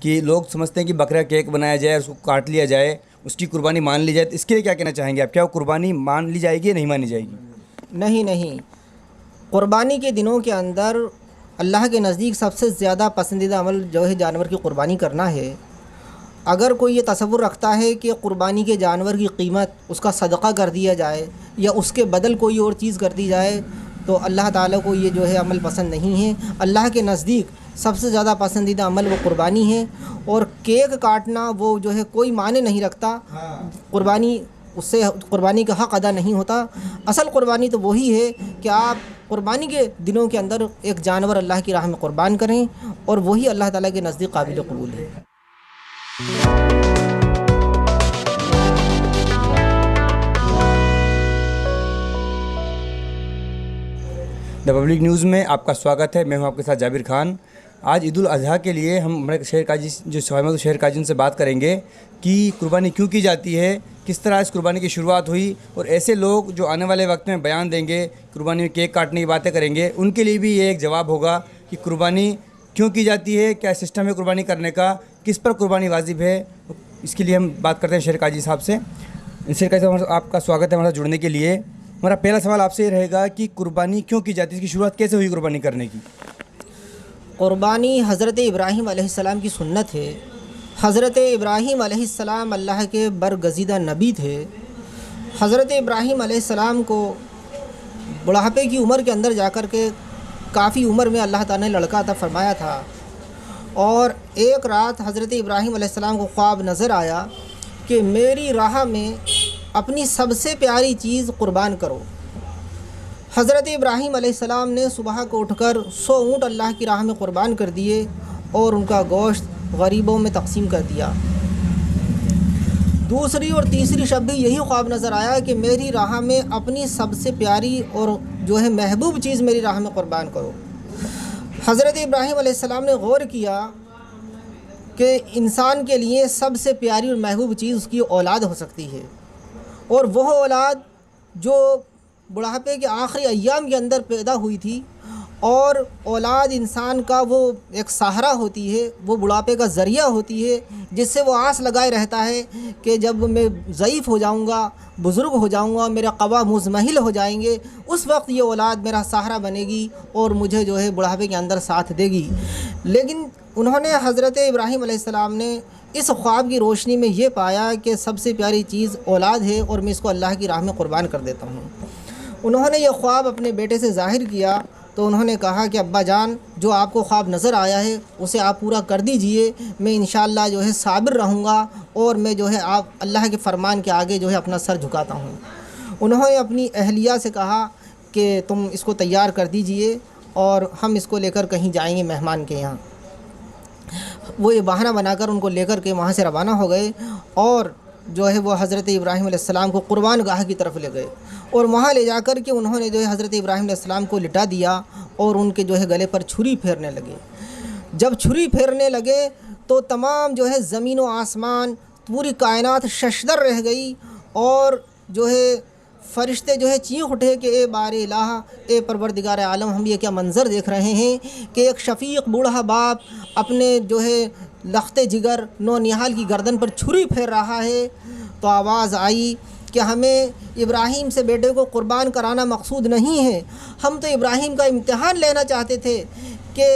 کہ لوگ سمجھتے ہیں کہ بکرا کیک بنایا جائے، اس کو کاٹ لیا جائے، اس کی قربانی مان لی جائے، تو اس کے لیے کیا کہنا چاہیں گے آپ؟ کیا وہ قربانی مان لی جائے گی یا نہیں مانی جائے گی؟ نہیں، قربانی کے دنوں کے اندر اللہ کے نزدیک سب سے زیادہ پسندیدہ عمل جو ہے جانور کی قربانی کرنا ہے۔ اگر کوئی یہ تصور رکھتا ہے کہ قربانی کے جانور کی قیمت اس کا صدقہ کر دیا جائے یا اس کے بدل کوئی اور چیز کر دی جائے تو اللہ تعالیٰ کو یہ جو ہے عمل پسند نہیں ہے۔ اللہ کے نزدیک سب سے زیادہ پسندیدہ عمل وہ قربانی ہے، اور کیک کاٹنا وہ جو ہے کوئی معنی نہیں رکھتا، اس سے قربانی کا حق ادا نہیں ہوتا۔ اصل قربانی تو وہی ہے کہ آپ قربانی کے دنوں کے اندر ایک جانور اللہ کی راہ میں قربان کریں، اور وہی اللہ تعالیٰ کے نزدیک قابل قبول ہے۔ دا پبلک نیوز میں آپ کا سواگت ہے۔ میں ہوں آپ کے ساتھ جابر خان۔ آج عید الاضحیٰ کے لیے ہم ہمارے شہر قاضی جو سہیمت شہر قاضی ان سے بات کریں گے کہ قربانی کیوں کی جاتی ہے، کس طرح اس قربانی کی شروعات ہوئی، اور ایسے لوگ جو آنے والے وقت میں بیان دیں گے، قربانی میں کیک کاٹنے کی باتیں کریں گے، ان کے لیے بھی یہ ایک جواب ہوگا کہ قربانی کیوں کی جاتی ہے، کیا سسٹم ہے قربانی کرنے کا، کس پر قربانی واجب ہے۔ اس کے لیے ہم بات کرتے ہیں شہر قاضی صاحب سے۔ شہر قاضی صاحب آپ کا سواگت ہے ہمارے ساتھ جڑنے کے لیے۔ ہمارا پہلا سوال آپ سے یہ رہے گا کہ قربانی کیوں کی جاتی ہے، اس کی شروعات کیسے ہوئی قربانی کرنے کی؟ قربانی حضرت ابراہیم علیہ السلام کی سنت ہے۔ حضرت ابراہیم علیہ السلام اللہ کے برگزیدہ نبی تھے۔ حضرت ابراہیم علیہ السلام کو بڑھاپے کی عمر کے اندر جا کر کے کافی عمر میں اللہ تعالیٰ نے لڑکا عطا فرمایا تھا، اور ایک رات حضرت ابراہیم علیہ السلام کو خواب نظر آیا کہ میری راہ میں اپنی سب سے پیاری چیز قربان کرو۔ حضرت ابراہیم علیہ السلام نے صبح کو اٹھ کر 100 اونٹ اللہ کی راہ میں قربان کر دیے اور ان کا گوشت غریبوں میں تقسیم کر دیا۔ دوسری اور تیسری شب بھی یہی خواب نظر آیا کہ میری راہ میں اپنی سب سے پیاری اور جو ہے محبوب چیز میری راہ میں قربان کرو۔ حضرت ابراہیم علیہ السلام نے غور کیا کہ انسان کے لیے سب سے پیاری اور محبوب چیز اس کی اولاد ہو سکتی ہے، اور وہ اولاد جو بڑھاپے کے آخری ایام کے اندر پیدا ہوئی تھی، اور اولاد انسان کا وہ ایک سہارا ہوتی ہے، وہ بڑھاپے کا ذریعہ ہوتی ہے، جس سے وہ آس لگائے رہتا ہے کہ جب میں ضعیف ہو جاؤں گا، بزرگ ہو جاؤں گا، میرا قوا مزمحل ہو جائیں گے، اس وقت یہ اولاد میرا سہارا بنے گی اور مجھے جو ہے بڑھاپے کے اندر ساتھ دے گی۔ لیکن انہوں نے حضرت ابراہیم علیہ السلام نے اس خواب کی روشنی میں یہ پایا کہ سب سے پیاری چیز اولاد ہے، اور میں اس کو اللہ کی راہ میں قربان کر دیتا ہوں۔ انہوں نے یہ خواب اپنے بیٹے سے ظاہر کیا تو انہوں نے کہا کہ ابا جان، جو آپ کو خواب نظر آیا ہے اسے آپ پورا کر دیجئے، میں انشاءاللہ جو ہے صابر رہوں گا، اور میں جو ہے آپ اللہ کے فرمان کے آگے جو ہے اپنا سر جھکاتا ہوں۔ انہوں نے اپنی اہلیہ سے کہا کہ تم اس کو تیار کر دیجئے اور ہم اس کو لے کر کہیں جائیں گے مہمان کے یہاں۔ وہ یہ بہانہ بنا کر ان کو لے کر کے وہاں سے روانہ ہو گئے، اور جو ہے وہ حضرت ابراہیم علیہ السلام کو قربان گاہ کی طرف لے گئے، اور وہاں لے جا کر کے انہوں نے جو ہے حضرت ابراہیم علیہ السلام کو لٹا دیا اور ان کے جو ہے گلے پر چھری پھیرنے لگے۔ جب چھری پھیرنے لگے تو تمام جو ہے زمین و آسمان، پوری کائنات ششدر رہ گئی، اور جو ہے فرشتے جو ہے چیخ اٹھے کہ اے بار الہ، اے پروردگار عالم، ہم یہ کیا منظر دیکھ رہے ہیں کہ ایک شفیق بوڑھا باپ اپنے جو ہے لخت جگر نونہال کی گردن پر چھری پھیر رہا ہے۔ تو آواز آئی کہ ہمیں ابراہیم سے بیٹے کو قربان کرانا مقصود نہیں ہے، ہم تو ابراہیم کا امتحان لینا چاہتے تھے کہ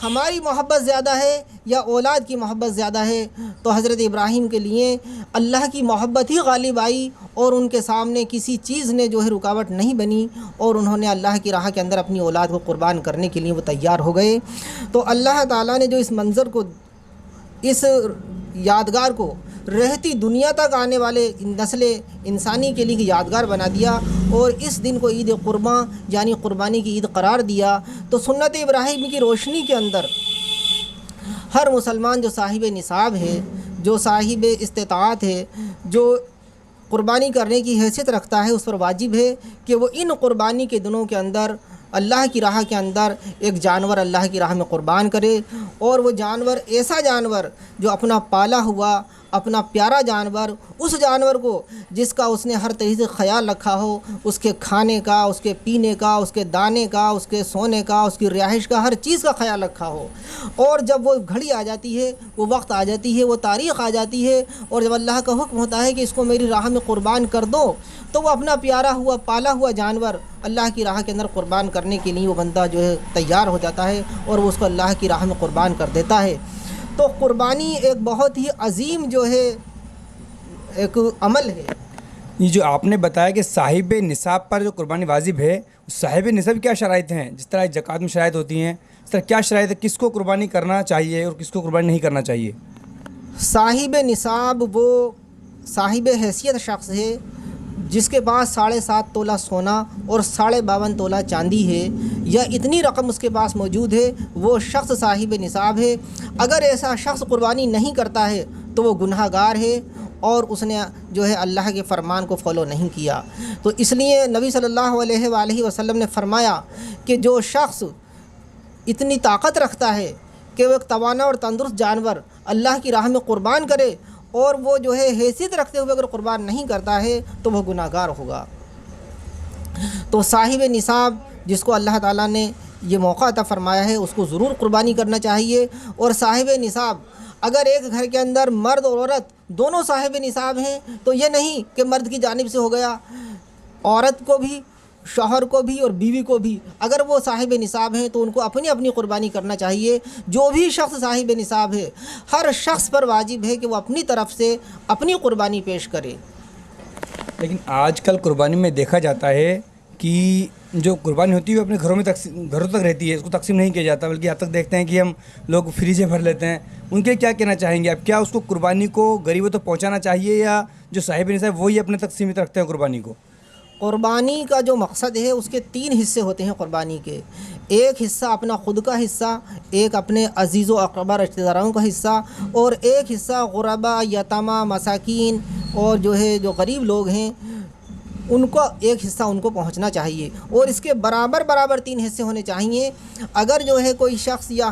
ہماری محبت زیادہ ہے یا اولاد کی محبت زیادہ ہے۔ تو حضرت ابراہیم کے لیے اللہ کی محبت ہی غالب آئی، اور ان کے سامنے کسی چیز نے جو ہے رکاوٹ نہیں بنی، اور انہوں نے اللہ کی راہ کے اندر اپنی اولاد کو قربان کرنے کے لیے وہ تیار ہو گئے۔ تو اللہ تعالیٰ نے جو اس منظر کو، اس یادگار کو رہتی دنیا تک آنے والے نسل انسانی کے لیے یادگار بنا دیا، اور اس دن کو عید قرباں یعنی قربانی کی عید قرار دیا۔ تو سنت ابراہیم کی روشنی کے اندر ہر مسلمان جو صاحب نصاب ہے، جو صاحب استطاعت ہے، جو قربانی کرنے کی حیثیت رکھتا ہے، اس پر واجب ہے کہ وہ ان قربانی کے دنوں کے اندر اللہ کی راہ کے اندر ایک جانور اللہ کی راہ میں قربان کرے، اور وہ جانور ایسا جانور جو اپنا پالا ہوا، अपना प्यारा जानवर, उस जानवर को जिसका उसने हर तरीके से ख्याल रखा हो, उसके खाने का, उसके पीने का, उसके दाने का, उसके सोने का, उसकी रिहाइश का, हर चीज़ का ख्याल रखा हो। और जब वो घड़ी आ जाती है, वो वक्त आ जाती है, वो तारीख़ आ जाती है, और जब अल्लाह का हुक्म होता है कि इसको मेरी राह में क़ुरबान कर दो, तो वो अपना प्यारा हुआ पाला हुआ जानवर अल्लाह की राह के अंदर क़ुरबान करने के लिए वो बंदा जो है तैयार हो जाता है और वो उसको अल्लाह की राह में क़ुरबान कर देता है। तो क़ुरबानी एक बहुत ही अजीम जो है एक अमल है। ये जो आपने बताया कि साहिब निसाब पर जो कुर्बानी वाजिब है, साहिब निसाब क्या शराइत हैं? जिस तरह ज़कात में शराइत होती हैं, इस तरह क्या शराइत है, किसको कुर्बानी करना चाहिए और किसको कुर्बानी नहीं करना चाहिए? साहिब निसाब वो साहिब हैसियत शख्स है जिसके पास 7.5 तोला सोना और 52.5 तोला चांदी है, या इतनी रकम उसके पास मौजूद है, वो शख्स साहिब निसाब है। अगर ऐसा शख्स कुर्बानी नहीं करता है तो वो गुनहगार है और उसने जो है अल्लाह के फ़रमान को फॉलो नहीं किया। तो इसलिए नबी सल्लल्लाहु अलैहि वसल्लम ने फ़रमाया कि जो शख्स इतनी ताकत रखता है कि वो एक तवाना और तंदुरुस्त जानवर अल्लाह की राह में क़ुरबान करे और वो जो है हैसियत रखते हुए अगर क़ुरबान नहीं करता है तो वह गुनाहगार होगा। तो साहिब निसाब जिसको अल्लाह ताला ने ये मौका अता फ़रमाया है उसको ज़रूर क़ुरबानी करना चाहिए। और साहिब निसाब अगर एक घर के अंदर मर्द और औरत दोनों साहिब निसाब हैं तो ये नहीं कि मर्द की जानिब से हो गया, औरत को भी, शौहर को भी और बीवी को भी, अगर वो साहिब निसाब हैं तो उनको अपनी अपनी क़ुरबानी करना चाहिए। जो भी शख्स साहिब निसाब है, हर शख्स पर वाजिब है कि वो अपनी तरफ से अपनी क़ुरबानी पेश करे। लेकिन आजकल कुर्बानी में देखा जाता है कि जो कुर्बानी होती है वो अपने घरों तक रहती है, इसको तकसीम नहीं किया जाता, बल्कि यहाँ तक देखते हैं कि हम लोग फ्रीजें भर लेते हैं। उनके क्या कहना चाहेंगे आप? क्या उसको कुर्बानी को गरीबों तक पहुँचाना चाहिए या जो साहिब निसाब वही अपने तक सीमित रखते हैं कुर्बानी को? क़ुरबानी का जो मकसद है उसके 3 हिस्से होते हैं क़ुरबानी के। एक हिस्सा अपना ख़ुद का हिस्सा, एक अपने अज़ीज़ व अक़रबा रिश्तेदारों का हिस्सा, और एक हिस्सा ग़ुरबा, यतामा, मसाकीन और जो है जो गरीब लोग हैं उनको एक हिस्सा उनको पहुंचना चाहिए। और इसके बराबर बराबर 3 हिस्से होने चाहिए। अगर जो है कोई शख्स या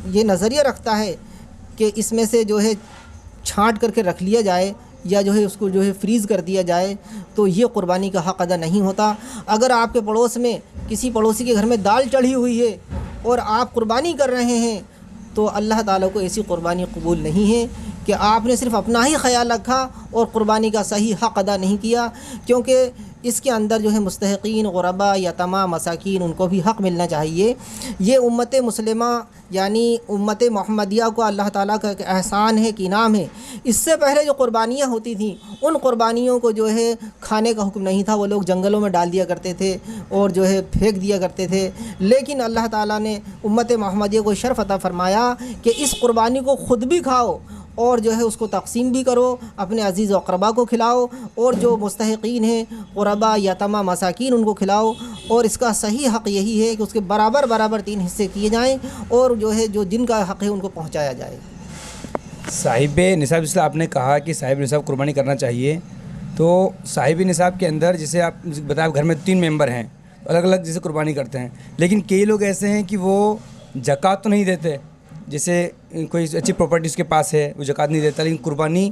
ये नज़रिया रखता है कि इसमें से जो है छांट करके रख लिया जाए या जो है उसको जो है फ्रीज़ कर दिया जाए तो ये क़ुरबानी का हक़ अदा नहीं होता। अगर आपके पड़ोस में किसी पड़ोसी के घर में दाल चढ़ी हुई है और आप क़ुरबानी कर रहे हैं तो अल्लाह ताला को ऐसी क़ुरबानी कबूल नहीं है कि आपने सिर्फ़ अपना ही ख्याल रखा और क़ुरबानी का सही हक़ अदा नहीं किया, क्योंकि इसके अंदर जो है मुस्तहिक़ीन, ग़ुरबा, यतमा, मसाकीन उनको भी हक़ मिलना चाहिए। ये उम्मत मुस्लिमा यानी उम्मत मोहम्मदिया को अल्लाह ताला का एक एहसान है कि इनाम है। इससे पहले जो क़ुरबानियाँ होती थीं उन क़ुरबानियों को जो है खाने का हुक्म नहीं था, वो लोग जंगलों में डाल दिया करते थे और जो है फेंक दिया करते थे। लेकिन अल्लाह ताला ने उम्मत मोहम्मदिया को शर्फ़ अता फ़रमाया कि इस क़ुरबानी को ख़ुद भी खाओ और जो है उसको तक़सीम भी करो, अपने अज़ीज़ व अक़रबा को खिलाओ और जो मुस्तहिक़ीन हैं ग़ुरबा, यतमा, मसाकीन उनको खिलाओ। और इसका सही हक़ यही है कि उसके बराबर बराबर 3 हिस्से किए जाएँ और जो है जो जिनका हक़ है उनको पहुँचाया जाए। साहिब निसाब, इसलिए आपने कहा कि साहिब निसाब कुर्बानी करना चाहिए, तो साहिब निसाब के अंदर जैसे आप बताया घर में 3 मेंबर हैं, अलग अलग जैसे कुर्बानी करते हैं, लेकिन कई लोग ऐसे हैं कि वो ज़कात तो नहीं देते। जैसे कोई अच्छी प्रॉपर्टी उसके पास है, वो ज़कात नहीं देता लेकिन कुर्बानी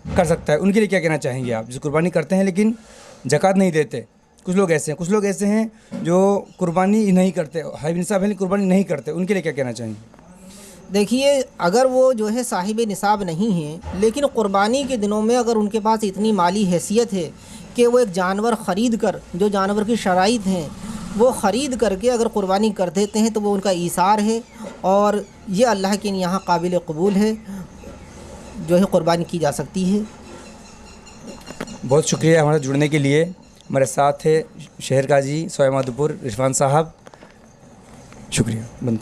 कर सकता है, उनके लिए क्या कहना चाहेंगे आप? जो कुर्बानी करते हैं लेकिन ज़कात नहीं देते, कुछ लोग ऐसे हैं जो कुर्बानी नहीं करते, साहिब निसाब है लेकिन कुर्बानी नहीं करते, उनके लिए क्या कहना चाहेंगे? देखिए, अगर वो जो है साहिब निसाब नहीं हैं लेकिन क़ुरबानी के दिनों में अगर उनके पास इतनी माली हैसियत है कि वो एक जानवर ख़रीद कर, जो जानवर की शराइत हैं वो ख़रीद करके अगर क़ुरबानी कर देते हैं तो वो उनका ईसार है और ये अल्लाह के यहाँ काबिल क़बूल है, जो है क़ुरबानी की जा सकती है। बहुत शुक्रिया हमारे जुड़ने के लिए। हमारे साथ है शहर काजी सवाई माधोपुर रिजवान साहब, शुक्रिया। बंद।